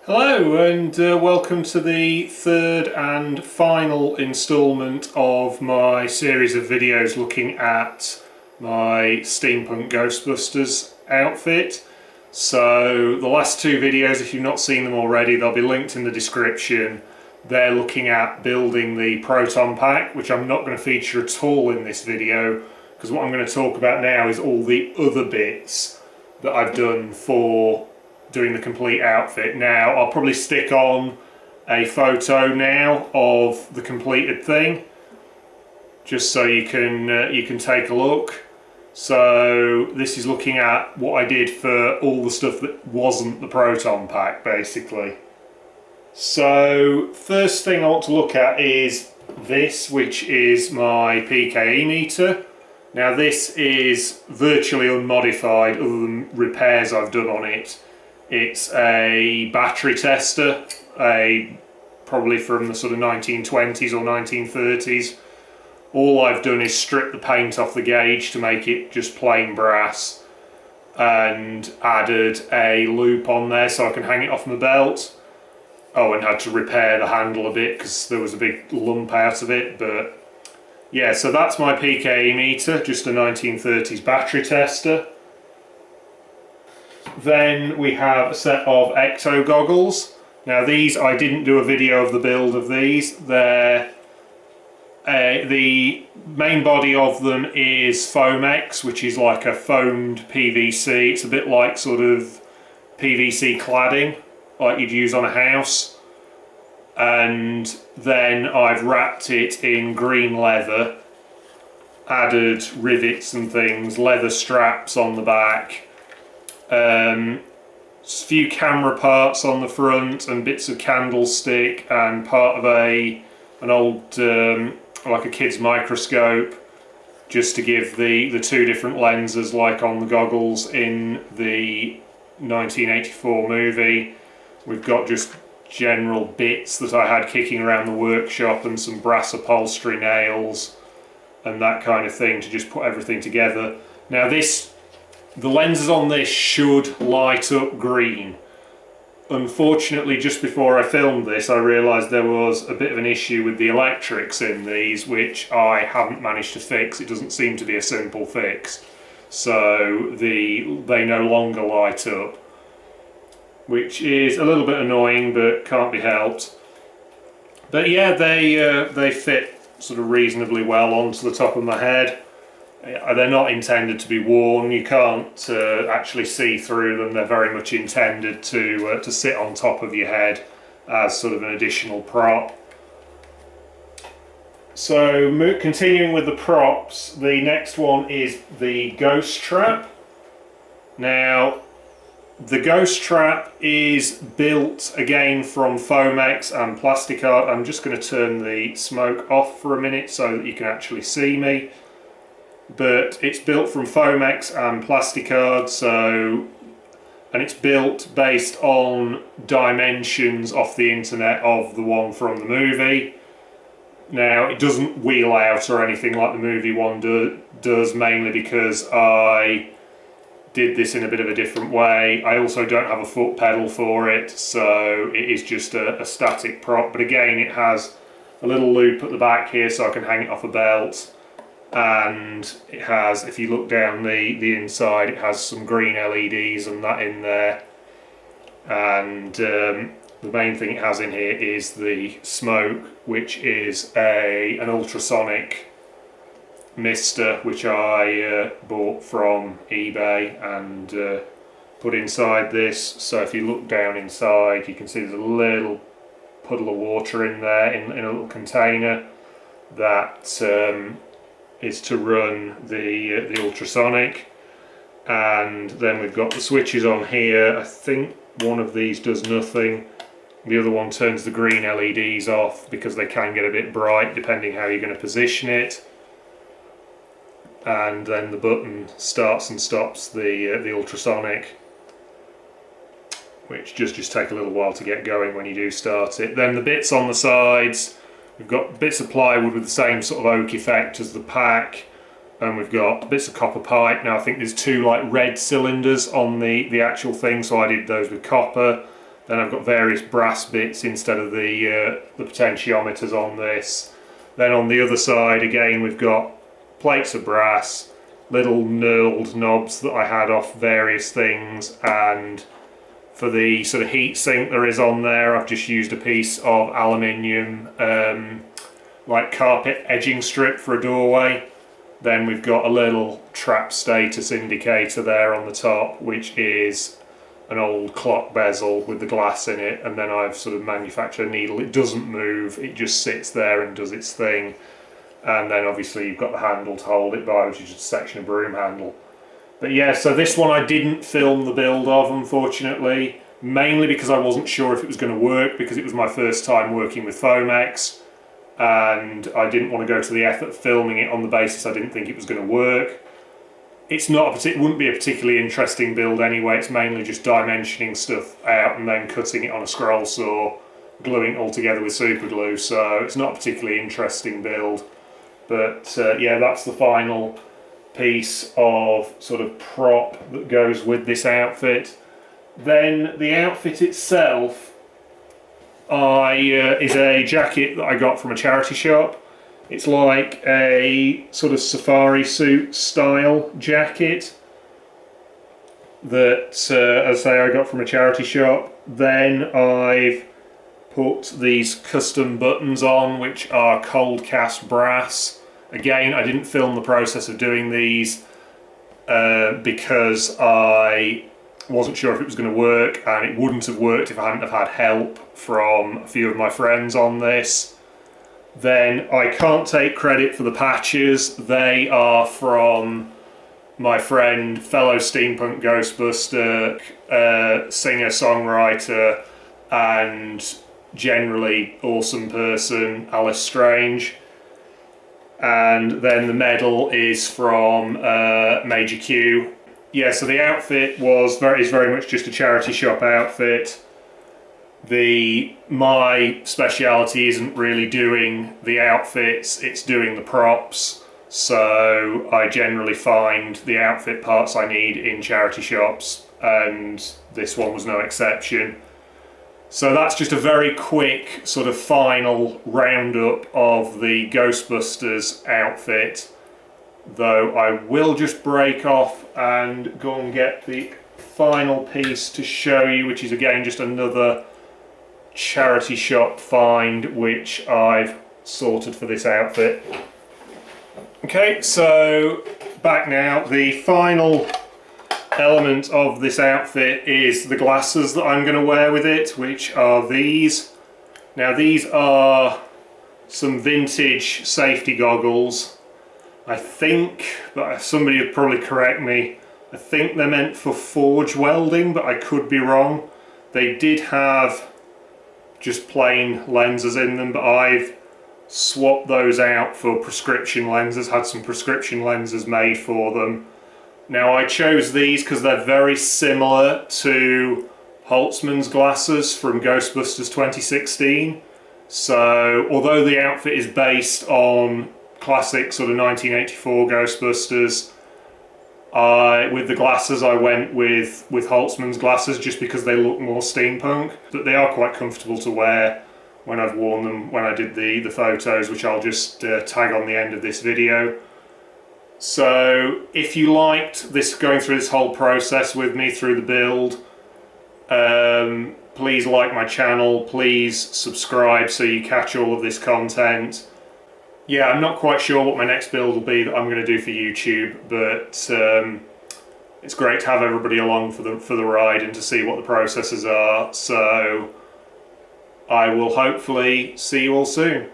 Hello and welcome to the third and final instalment of my series of videos looking at my Steampunk Ghostbusters outfit. So the last two videos, if you've not seen them already, they'll be linked in the description. They're looking at building the proton pack, which I'm not going to feature at all in this video, because what I'm going to talk about now is all the other bits that I've done for doing the complete outfit. Now I'll probably stick on a photo now of the completed thing, just so you can take a look. So this is looking at what I did for all the stuff that wasn't the proton pack, basically. So first thing I want to look at is this, which is my PPE meter. Now this is virtually unmodified other than repairs I've done on it. It's a battery tester, probably from the sort of 1920s or 1930s. All I've done is strip the paint off the gauge to make it just plain brass, and added a loop on there so I can hang it off my belt. Oh, and had to repair the handle a bit because there was a big lump out of it. But yeah, so that's my PPE meter, just a 1930s battery tester. Then we have a set of Ecto goggles. Now these, I didn't do a video of the build of these. The main body of them is Foamex, which is like a foamed PVC. It's a bit like sort of PVC cladding, like you'd use on a house. And then I've wrapped it in green leather, added rivets and things, leather straps on the back. A few camera parts on the front and bits of candlestick and part of an old like a kid's microscope, just to give the two different lenses like on the goggles in the 1984 movie. We've got just general bits that I had kicking around the workshop and some brass upholstery nails and that kind of thing to just put everything together. Now the lenses on this should light up green. Unfortunately, just before I filmed this, I realised there was a bit of an issue with the electrics in these, which I haven't managed to fix. It doesn't seem to be a simple fix. So they no longer light up, which is a little bit annoying, but can't be helped. But yeah, they fit sort of reasonably well onto the top of my head. They're not intended to be worn. You can't actually see through them. They're very much intended to sit on top of your head as sort of an additional prop. So continuing with the props, the next one is the ghost trap. Now the ghost trap is built again from Foamex and plasticard. I'm just going to turn the smoke off for a minute so that you can actually see me. But it's built from Foamex and plasticard, and it's built based on dimensions off the internet of the one from the movie. Now it doesn't wheel out or anything like the movie one does, mainly because I did this in a bit of a different way. I also don't have a foot pedal for it, so it is just a static prop. But again, it has a little loop at the back here so I can hang it off a belt. And it has, if you look down the inside, it has some green LEDs and that in there. And the main thing it has in here is the smoke, which is an ultrasonic mister, which I bought from eBay and put inside this. So if you look down inside, you can see there's a little puddle of water in there in a little container that is to run the ultrasonic. And then we've got the switches on here. I think one of these does nothing. The other one turns the green LEDs off because they can get a bit bright depending how you're going to position it. And then the button starts and stops the ultrasonic, which just take a little while to get going when you do start it. Then the bits on the sides, we've got bits of plywood with the same sort of oak effect as the pack, and we've got bits of copper pipe. Now I think there's two like red cylinders on the actual thing, so I did those with copper. Then I've got various brass bits instead of the potentiometers on this. Then on the other side again we've got plates of brass, little knurled knobs that I had off various things, and for the sort of heat sink there is on there, I've just used a piece of aluminium like carpet edging strip for a doorway. Then we've got a little trap status indicator there on the top, which is an old clock bezel with the glass in it, and then I've sort of manufactured a needle. It doesn't move, it just sits there and does its thing. And then obviously you've got the handle to hold it by, which is just a section of broom handle. But yeah, so this one I didn't film the build of, unfortunately, mainly because I wasn't sure if it was going to work, because it was my first time working with Foamex, and I didn't want to go to the effort of filming it on the basis I didn't think it was going to work. It's not it wouldn't be a particularly interesting build anyway. It's mainly just dimensioning stuff out and then cutting it on a scroll saw, gluing it all together with super glue, so it's not a particularly interesting build. But yeah, that's the final piece of sort of prop that goes with this outfit. Then the outfit itself is a jacket that I got from a charity shop. It's like a sort of safari suit style jacket that, as I say, I got from a charity shop. Then I've put these custom buttons on, which are cold cast brass. Again, I didn't film the process of doing these because I wasn't sure if it was going to work, and it wouldn't have worked if I hadn't have had help from a few of my friends on this. Then I can't take credit for the patches. They are from my friend, fellow Steampunk Ghostbuster, singer-songwriter and generally awesome person, Alice Strange. And then the medal is from Major Q. Yeah, so the outfit is very much just a charity shop outfit. My speciality isn't really doing the outfits, it's doing the props. So I generally find the outfit parts I need in charity shops, and this one was no exception. So that's just a very quick sort of final roundup of the Ghostbusters outfit, though I will just break off and go and get the final piece to show you, which is again just another charity shop find which I've sorted for this outfit. Okay, so back now. The final element of this outfit is the glasses that I'm going to wear with it, which are these. Now these are some vintage safety goggles. I think, but somebody would probably correct me, I think they're meant for forge welding, but I could be wrong. They did have just plain lenses in them, but I've swapped those out for prescription lenses, had some prescription lenses made for them. Now I chose these because they're very similar to Holtzman's glasses from Ghostbusters 2016. So although the outfit is based on classic sort of 1984 Ghostbusters, with the glasses I went with Holtzman's glasses just because they look more steampunk, but they are quite comfortable to wear when I've worn them when I did the photos, which I'll just tag on the end of this video. So if you liked this, going through this whole process with me through the build, please like my channel, please subscribe so you catch all of this content. Yeah, I'm not quite sure what my next build will be that I'm going to do for YouTube, but it's great to have everybody along for the ride and to see what the processes are. So I will hopefully see you all soon.